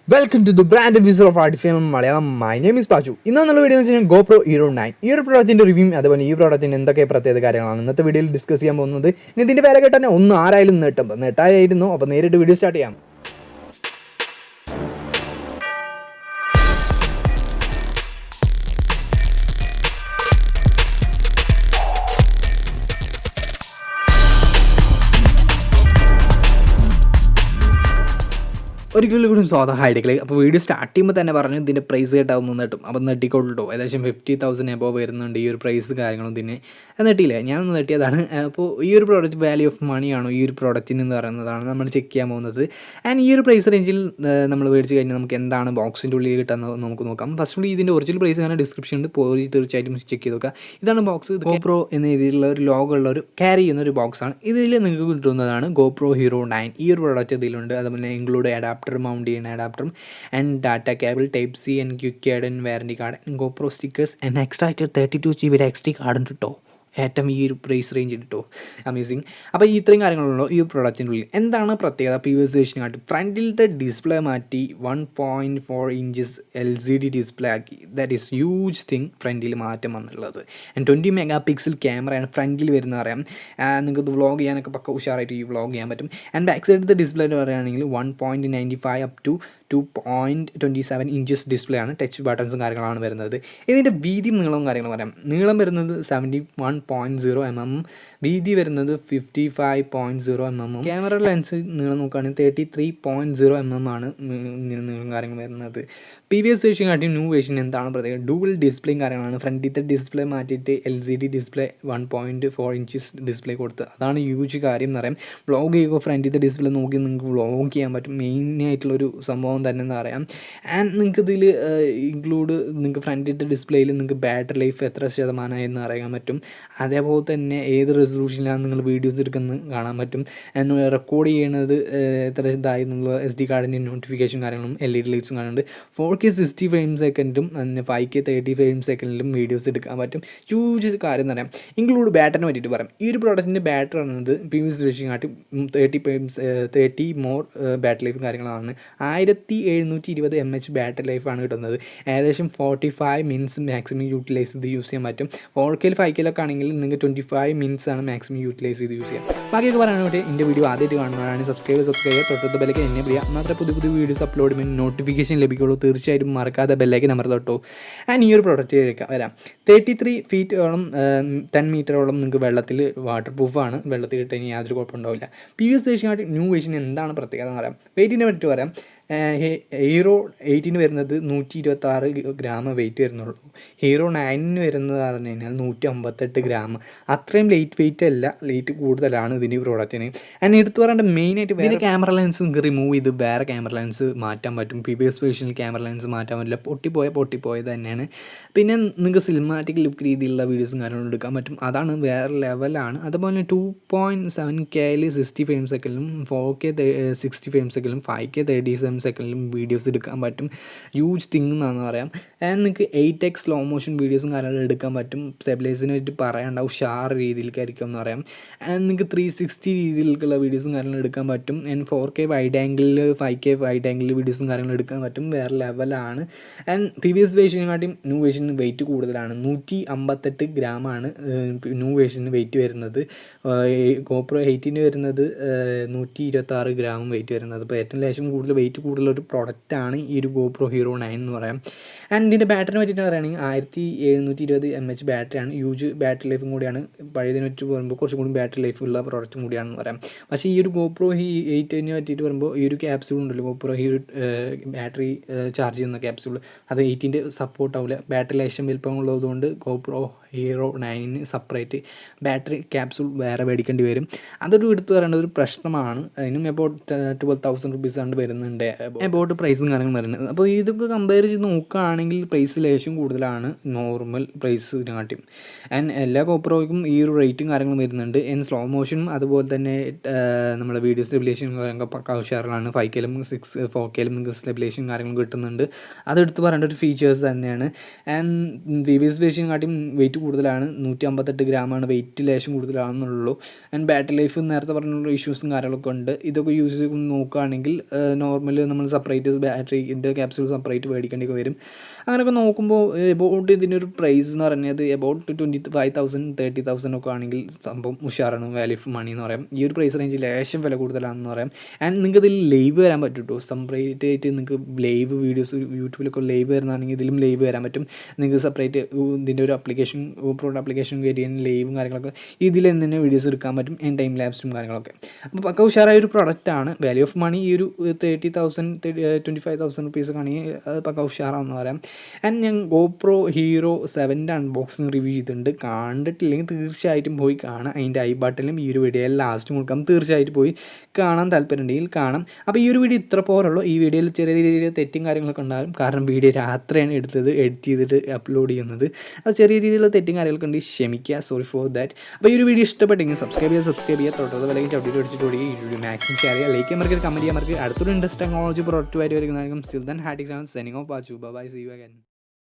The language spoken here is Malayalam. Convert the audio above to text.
Welcome to the brand episode of Artificial Malayalam. My name is Protune. ഇന്നത്തെ വീഡിയോ എന്ന് വെച്ചാൽ GoPro Hero 9 ഈ ഒരു പ്രോഡക്റ്റിൻ്റെ റിവ്യൂ അതുപോലെ ഈ പ്രോഡക്റ്റിന് എന്തൊക്കെ പ്രത്യേക കാര്യങ്ങളാണ് ഇന്നത്തെ വീഡിയോയിൽ ഡിസ്കസ് ചെയ്യാൻ പോകുന്നത്. ഇനി ഇതിൻ്റെ പേരെ കേട്ടാൽ ഒന്നും ആരായാലും നെട്ടായിരുന്നു. അപ്പോൾ നേരിട്ട് വീഡിയോ സ്റ്റാർട്ട് ചെയ്യാം. ഒരിക്കലും കൂടി സ്വാഗതം ഹൈഡെക്കിലേക്ക്. അപ്പോൾ വീഡിയോ സ്റ്റാർട്ട് ചെയ്യുമ്പോൾ തന്നെ പറഞ്ഞു ഇതിൻ്റെ പ്രൈസ് കേട്ടാവും നെട്ടും. അപ്പോൾ നെട്ടിക്കൊള്ളൂ ഏകദേശം 50,000 എബോവ് വരുന്നുണ്ട് ഈ ഒരു പ്രൈസ് കാര്യങ്ങളും ഇതിന് നെട്ടിയില്ല. ഞാനൊന്ന് നെട്ടിയതാണ്. അപ്പോൾ ഈ ഒരു പ്രോഡക്റ്റ് വാല്യൂ ഓഫ് മണിയാണോ ഈ ഒരു പ്രോഡക്റ്റിന് എന്ന് പറയുന്നതാണ് നമ്മൾ ചെക്ക് ചെയ്യാൻ പോകുന്നത്. ആൻഡ് ഈ ഒരു പ്രൈസ് റേഞ്ചിൽ നമ്മൾ മേടിച്ച് കഴിഞ്ഞാൽ നമുക്ക് എന്താണ് ബോക്സിൻ്റെ ഉള്ളിൽ കിട്ടുന്നത് നമുക്ക് നോക്കാം. ഫസ്റ്റ് ഇതിൻ്റെ ഒറിജിനൽ പ്രൈസ് അങ്ങനെ ഡിസ്ക്രിപ്ഷനിൽ പോയി തീർച്ചയായിട്ടും ചെക്ക് ചെയ്ത് നോക്കുക. ഇതാണ് ബോക്സ്. GoPro എന്ന രീതിയിലുള്ള ഒരു ലോഗോ ഉള്ള ഒരു ക്യാരി ചെയ്യുന്ന ഒരു ബോക്സാണ്. ഇതിൽ നിങ്ങൾക്ക് കിട്ടുന്നതാണ് GoPro Hero 9 ഈ ഒരു പ്രോഡക്റ്റ് ഇതിലുണ്ട്. അതുപോലെ ഇൻക്ലൂഡ് അഡാപ്റ്റർ, മൗണ്ട് ചെയ്യുന്ന അഡാപ്റ്ററും and data cable, type C and quick add and warranty card, GoPro stickers and extra 32GB XD കാർഡുണ്ട് കേട്ടോ. ഏറ്റവും ഈ ഒരു പ്രൈസ് റേഞ്ച് കിട്ടോ. അമേസിങ്. അപ്പോൾ ഈ ഇത്രയും കാര്യങ്ങളുള്ളൂ ഈ പ്രോഡക്റ്റിൻ്റെ ഉള്ളിൽ. എന്താണ് പ്രത്യേകത? പ്രീവിയസ് വേർഷനായിട്ട് ഫ്രണ്ടിലത്തെ ഡിസ്പ്ലേ മാറ്റി 1.4 ഇഞ്ചസ് LCD ഡിസ്പ്ലേ ആക്കി. That is huge thing. ഫ്രണ്ടിൽ മാറ്റം വന്നുള്ളത്. ആൻഡ് 20 മെഗാ പിക്സൽ ക്യാമറയാണ് ഫ്രണ്ടിൽ വരുന്ന അറിയാം. നിങ്ങൾക്ക് വ്ളോഗ് ചെയ്യാനൊക്കെ പക്ക ഉഷാറായിട്ട് ഈ വ്ളോഗ് ചെയ്യാൻ പറ്റും. ആൻഡ് ബാക്ക് സൈഡിലത്തെ ഡിസ്പ്ലേ പറയുകയാണെങ്കിൽ 1.95 അപ് ടു 2.27 ഇഞ്ചസ് ഡിസ്പ്ലേ ആണ്. ടച്ച് ബട്ടൺസും കാര്യങ്ങളാണ് വരുന്നത്. ഇതിൻ്റെ വീതി നീളവും കാര്യങ്ങളും പറയാം. നീളം വരുന്നത് 71.0 mm, വീതി വരുന്നത് 55.0 mm. ക്യാമറ ലെൻസ് നീളം നോക്കുകയാണെങ്കിൽ 33.0 mm ആണ് നീളം കാര്യങ്ങൾ വരുന്നത്. പ്രീവിയസ് വേർഷൻ കാട്ടി ന്യൂ വേർഷൻ എന്താണ് പ്രത്യേകം? ഡുവൽ ഡിസ്പ്ലേയും കാര്യങ്ങളാണ്. ഫ്രണ്ടിലത്തെ ഡിസ്പ്ലേ മാറ്റിയിട്ട് LCD ഡിസ്പ്ലേ 1.4 ഇഞ്ചസ് ഡിസ്പ്ലേ കൊടുത്ത്. അതാണ് ഹ്യൂജ് കാര്യം എന്ന് പറയാം. വ്ളോഗ് ചെയ്യുമ്പോൾ ഫ്രണ്ടിലത്തെ ഡിസ്പ്ലേ നോക്കി നിങ്ങൾക്ക് വ്ളോഗ് ചെയ്യാൻ പറ്റും. മെയിനായിട്ടുള്ളൊരു സംഭവം തന്നെ എന്ന് പറയാം. ആൻഡ് നിങ്ങൾക്ക് ഇതിൽ ഇൻക്ലൂഡ് നിങ്ങൾക്ക് ഫ്രണ്ടിലത്തെ ഡിസ്പ്ലേയിൽ നിങ്ങൾക്ക് ബാറ്ററി ലൈഫ് എത്ര ശതമാനമായി എന്ന് അറിയാൻ പറ്റും. അതേപോലെ തന്നെ ഏത് റെസൊല്യൂഷനിലാണ് നിങ്ങൾ വീഡിയോസ് എടുക്കുന്നത് കാണാൻ പറ്റും. റെക്കോർഡ് ചെയ്യണത് എത്ര ഇതായി നിങ്ങൾ SD കാർഡിൻ്റെ നോട്ടിഫിക്കേഷൻ കാര്യങ്ങളും LED ലൈറ്റ്സും കാണുന്നുണ്ട്. 4K 60 ഫ്രെയിം സെക്കൻഡും 5K 30 ഫ്രെയിം സെക്കൻഡിലും വീഡിയോസ് എടുക്കാൻ പറ്റും. ഹ്യൂജ് കാര്യം എന്ന് പറയാം. ഇൻക്ലൂഡ് ബാറ്ററിനെ പറ്റിയിട്ട് പറയാം. ഈ ഒരു പ്രോഡക്റ്റിൻ്റെ ബാറ്ററി പറയുന്നത് പ്രീവിയസ് വേർഷൻ കാട്ടി 30 മോർ ബാറ്ററി ലൈഫും കാര്യങ്ങളാണ്. 1720 mAh ബാറ്ററി ലൈഫാണ് കിട്ടുന്നത്. ഏകദേശം 45 മിനിറ്റ്സ് മാക്സിമം യൂട്ടിലൈസ് ചെയ്ത് യൂസ് ചെയ്യാൻ പറ്റും. 4K 5K ആണെങ്കിൽ നിങ്ങൾക്ക് 25 മിനിറ്റ്സ് ആണ് മാക്സിമം യൂട്ടിലൈസ് ചെയ്ത് യൂസ് ചെയ്യാം. ബാക്കിയൊക്കെ പറയാനായിട്ട് എൻ്റെ വീഡിയോ ആദ്യമായിട്ട് കാണുന്നതാണ് സബ്സ്ക്രൈബ് തൊട്ടടുത്ത ബെല്ലേക്ക് എന്നെ പറയാം. മാത്രമേ പുതിയ വീഡിയോസ് അപ്ലോഡ് ചെയ്യുമ്പോൾ നോട്ടിഫിക്കേഷൻ ലഭിക്കുള്ളൂ. തീർച്ചയായിട്ടും മറക്കാതെ ബെല്ലേക്ക് നമ്പർ തൊട്ടോ. ആൻഡ് ഈ ഒരു പ്രോഡക്റ്റ് വരാം. 33 ഫീറ്റോളം 10 മീറ്ററോളം നിങ്ങൾക്ക് വെള്ളത്തിൽ വാട്ടർ പ്രൂഫാണ്. വെള്ളത്തിൽ ഇട്ടുകഴിഞ്ഞാൽ യാതൊരു കുഴപ്പമുണ്ടാവില്ല. പ്രീവിയസ് വേർഷനായിട്ട് ന്യൂ വേർഷൻ എന്താണ് പ്രത്യേകത എന്ന് പറയാം. വെയിറ്റിനെ പറ്റി പറയാം. ഹീറോ 8 വരുന്നത് 126 ഗ്രാം വെയിറ്റ് വരുന്നുള്ളൂ. ഹീറോ 9 വരുന്നത് പറഞ്ഞു കഴിഞ്ഞാൽ 158 ഗ്രാം. അത്രയും ലൈറ്റ് വെയിറ്റ് അല്ല, ലൈറ്റ് കൂടുതലാണ് ഇതിൻ്റെ പ്രോഡക്റ്റിന്. ആൻഡ് എടുത്തു പറയേണ്ട മെയിനായിട്ട് ഇതിൻ്റെ ക്യാമറ ലെൻസ് നിങ്ങൾക്ക് റിമൂവ് ചെയ്ത് വേറെ ക്യാമറ ലെൻസ് മാറ്റാൻ പറ്റും. പ്രീവിയസ് വേർഷനിൽ ക്യാമറ ലെൻസ് മാറ്റാൻ പറ്റില്ല. പൊട്ടിപ്പോയത് തന്നെയാണ്. പിന്നെ നിങ്ങൾക്ക് സിനിമാറ്റിക് ലുക്ക് രീതിയിലുള്ള വീഡിയോസും കാര്യങ്ങളും എടുക്കാൻ പറ്റും. അതാണ് വേറെ ലെവലാണ്. അതുപോലെ 2.7K 60 ഫ്രെയിം സെക്കൻഡിലും 4K 60 ഫ്രെയിം സെക്കൻഡിലും 5K 37 സെക്കൻഡിലും വീഡിയോസ് എടുക്കാൻ പറ്റും. ഹ്യൂജ് തിങ് എന്നാണ് പറയാം. ആൻഡ് നിങ്ങൾക്ക് 8x സ്ലോ മോഷൻ വീഡിയോസും കാര്യങ്ങളും എടുക്കാൻ പറ്റും. സ്റ്റെബിലൈസിനെ പറ്റി പറയേണ്ട ഉഷാർ രീതിയിലേക്കായിരിക്കും എന്ന് പറയാം. ആൻഡ് നിങ്ങൾക്ക് 360 രീതിയിലേക്കുള്ള വീഡിയോസും കാര്യങ്ങളും എടുക്കാൻ പറ്റും. ആൻഡ് 4K വൈഡ് ആംഗിളിൽ 5K വൈഡ് ആംഗിളിൽ വീഡിയോസും കാര്യങ്ങളും എടുക്കാൻ പറ്റും. വേറെ ലെവലാണ്. ആൻഡ് പ്രീവിയസ് വേർഷനെക്കാട്ടിയും ന്യൂ വേർഷന് വെയിറ്റ് കൂടുതലാണ്. 158 ഗ്രാമാണ് ന്യൂ വേർഷന് വെയിറ്റ് വരുന്നത്. GoPro 8 വരുന്നത് 126 ഗ്രാമും വെയിറ്റ് വരുന്നത്. അപ്പോൾ ഏറ്റവും ലേശം കൂടുതൽ വെയിറ്റ് കൂടുതലൊരു പ്രോഡക്റ്റാണ് ഈ ഒരു GoPro Hero 9 എന്ന് പറയാം. ആൻഡ് ഇതിൻ്റെ ബാറ്ററിനെ പറ്റിയിട്ട് പറയുകയാണെങ്കിൽ 1720 mAh ബാറ്ററിയാണ്. ഹ്യൂജ് ബാറ്ററി ലൈഫും കൂടിയാണ്. പഴയതിനെ പറ്റി പറയുമ്പോൾ കുറച്ചും കൂടി ബാറ്ററി ലൈഫ് ഉള്ള പ്രോഡക്റ്റും കൂടിയാണെന്ന് പറയാം. പക്ഷേ ഈ ഒരു GoPro 8 പറ്റിയിട്ട് പറയുമ്പോൾ ഈ ഒരു ക്യാപ്സ്യൂൾ ഉണ്ടല്ലോ, GoPro Hero ബാറ്ററി ചാർജ് ചെയ്യുന്ന ക്യാപ്സ്യൂൾ, അത് 8 സപ്പോർട്ട് ആവില്ല. ബാറ്ററി ലേശം വലിപ്പമുള്ളതുകൊണ്ട് GoPro Hero 9 separate battery capsule വേറെ മേടിക്കേണ്ടി വരും. അതൊരു എടുത്തു പറയേണ്ട ഒരു പ്രശ്നമാണ്. അതിനും എബൌട്ട് 12,000 റുപ്പീസ് ആണ് വരുന്നുണ്ട് എബൌട്ട് പ്രൈസും കാര്യങ്ങളും വരുന്നത്. അപ്പോൾ ഇതൊക്കെ കമ്പയർ ചെയ്ത് നോക്കുകയാണെങ്കിൽ പ്രൈസ് ലേശം കൂടുതലാണ് നോർമൽ പ്രൈസിനെക്കാട്ടിയും. ആൻഡ് എല്ലാ GoProയ്ക്കും ഈ ഒരു റേറ്റും കാര്യങ്ങളും വരുന്നുണ്ട്. ആൻഡ് സ്ലോ മോഷനും അതുപോലെ തന്നെ നമ്മുടെ വീഡിയോ സ്റ്റെബിലൈഷൻ കാര്യങ്ങളൊക്കെ പക്ക ഉഷാറിലാണ്. 5K 4K നിങ്ങൾക്ക് സ്റ്റെബിലൈഷൻ കാര്യങ്ങളും കിട്ടുന്നുണ്ട്. അതെടുത്ത് പറയേണ്ട ഒരു ഫീച്ചേഴ്സ് തന്നെയാണ്. ആൻഡ് പ്രീവിയസ് വേർഷനെക്കാട്ടിയും വെയിറ്റ് കൂടുതലാണ്. 158 ഗ്രാമാണ് വെയിറ്റ്, ലേശം കൂടുതലാണെന്നുള്ളൂ. ആൻഡ് ബാറ്ററി ലൈഫ് നേരത്തെ പറഞ്ഞുള്ള ഇഷ്യൂസും കാര്യങ്ങളൊക്കെ ഉണ്ട്. ഇതൊക്കെ യൂസ് ചെയ്ത് നോക്കുകയാണെങ്കിൽ നോർമൽ നമ്മൾ സെപ്പറേറ്റ് ബാറ്ററിൻ്റെ ക്യാപ്സ്യൂൾ സെപ്പറേറ്റ് മേടിക്കേണ്ടി വരും. അങ്ങനെയൊക്കെ നോക്കുമ്പോൾ എബൌട്ട് ഇതിനൊരു പ്രൈസ് എന്ന് പറഞ്ഞത് എബൌട്ട് 25,000 30,000 ഒക്കെ ആണെങ്കിൽ സംഭവം ഉഷാറാണ്. വാല്യൂ ഓഫ് മണി എന്ന് പറയാം. ഈ ഒരു പ്രൈസ് റേഞ്ചിൽ ലേശം വില കൂടുതലാണെന്ന് പറയാം. ആൻഡ് നിങ്ങൾക്ക് ഇതിൽ ലൈവ് വരാൻ പറ്റും കേട്ടോ. സെപ്പറേറ്റ് ആയിട്ട് നിങ്ങൾക്ക് ലൈവ് വീഡിയോസ് യൂട്യൂബിലൊക്കെ ലൈവ് വരുന്നതാണെങ്കിൽ ഇതിലും ലൈവ് വരാൻ പറ്റും. നിങ്ങൾക്ക് സെപ്പറേറ്റ് ഇതിൻ്റെ ഒരു ആപ്ലിക്കേഷൻ GoPro ആപ്ലിക്കേഷൻ കയറ്റിയ ലൈവും കാര്യങ്ങളൊക്കെ ഇതിൽ തന്നെ വീഡിയോസ് എടുക്കാൻ പറ്റും. ടൈം ലാപ്സും കാര്യങ്ങളൊക്കെ. അപ്പോൾ പക്ക ഉഷാറായ ഒരു പ്രൊഡക്റ്റാണ്. വാല്യൂ ഓഫ് മണി ഈ ഒരു 30,000 25,000 റുപ്പീസൊക്കെ ആണെങ്കിൽ അത് പക്ക ഉഷാറാണെന്ന് പറയാം. ആൻഡ് ഞാൻ GoPro Hero 7ൻ്റെ അൺബോക്സിങ് റിവ്യൂ ചെയ്തിട്ടുണ്ട്. കണ്ടിട്ടില്ലെങ്കിൽ തീർച്ചയായിട്ടും പോയി കാണാം. അതിൻ്റെ ഐ ബട്ടണിലും ഈ ഒരു വീഡിയോയിൽ ലാസ്റ്റ് കൊടുക്കാം. തീർച്ചയായിട്ടും പോയി കാണാൻ താല്പര്യമുണ്ടെങ്കിൽ കാണാം. അപ്പോൾ ഈ ഒരു വീഡിയോ ഇത്ര പോലുള്ളൂ. ഈ വീഡിയോയിൽ ചെറിയ രീതിയിൽ തെറ്റും കാര്യങ്ങളൊക്കെ ഉണ്ടാകും. കാരണം വീഡിയോ രാത്രിയാണ് എടുത്തത്, എഡിറ്റ് ചെയ്തിട്ട് അപ്ലോഡ് ചെയ്യുന്നത്. അത് ചെറിയ രീതിയിലുള്ള തെറ്റും കാര്യങ്ങളൊക്കെ ഉണ്ട്, ക്ഷമിക്കുക. Sorry for that. അപ്പോൾ ഈ ഒരു വീഡിയോ ഇഷ്ടപ്പെട്ടെങ്കിൽ സബ്സ്ക്രൈബ് ചെയ്യുക, തൊട്ടത് വിലക്ക് ചവിട്ടിട്ട് അടിച്ചിട്ട് ഓടി. ഈ വീഡിയോ മാക്സിമം ഷെയർ ചെയ്യുക, ലൈക്ക് ചെയ്യാൻ കമൻറ്റ് ചെയ്യാൻ അടുത്തൊരു ഇൻട്രസ്റ്റ് ടെക്നോളജി പ്രൊഡക്റ്റ് ആയിട്ട് വരുന്നതായിരിക്കും. Still then Hattic channel signing off. Bye, see you again.